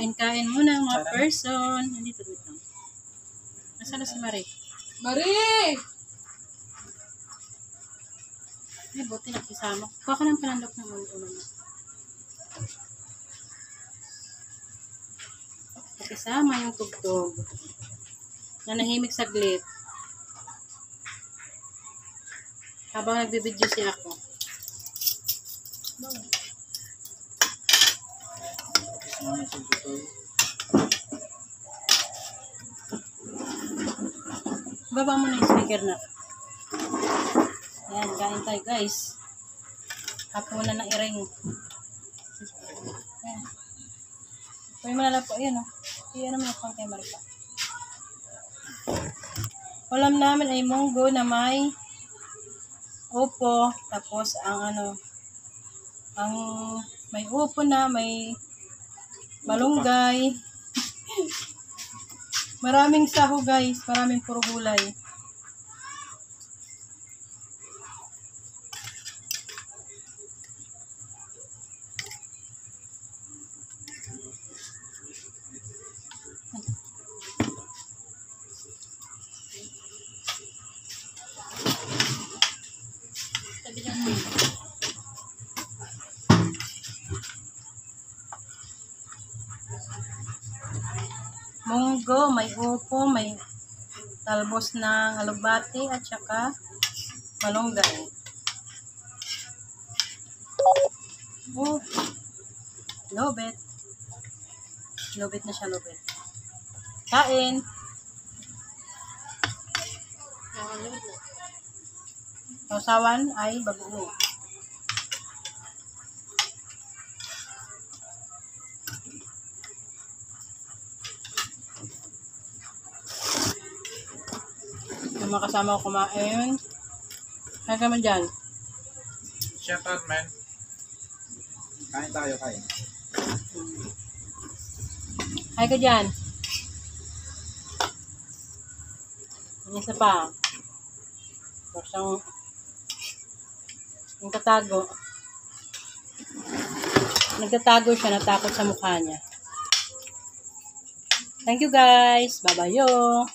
Kain-kain muna ang mga person. Nandito dito. Nasaan na si Marie? Marie! Ay, buti nakisama. Kuha ka ng panandok ng ulo mo. Nakisama yung tugtog. Nanahimik saglit. Habang nagbibidyo siya ako. Baba mo na yung speaker na. Ayan, kain tayo guys. Hapunan ng iring. Ayan. Pwede mo na lang po. Ayan o. Ayan naman yung kay Marika. Ulam namin ay munggo na may upo. Tapos ang may upo na, may malunggay. Maraming saho guys. Maraming puro gulay. Munggo, may upo, may talbos ng alugbati at saka malunggay. Oh, lobet. Lobet na siya, lobet. Kain. Sausawan ay bagoong. Yung mga kasama ko kumain. Kaya ka man dyan. Shout out, man. Kain tayo, kain. Kaya ka dyan. Ang isa pa. Parang yung tatago. Nagtatago siya, natakot sa mukha niya. Thank you guys. Bye-bye.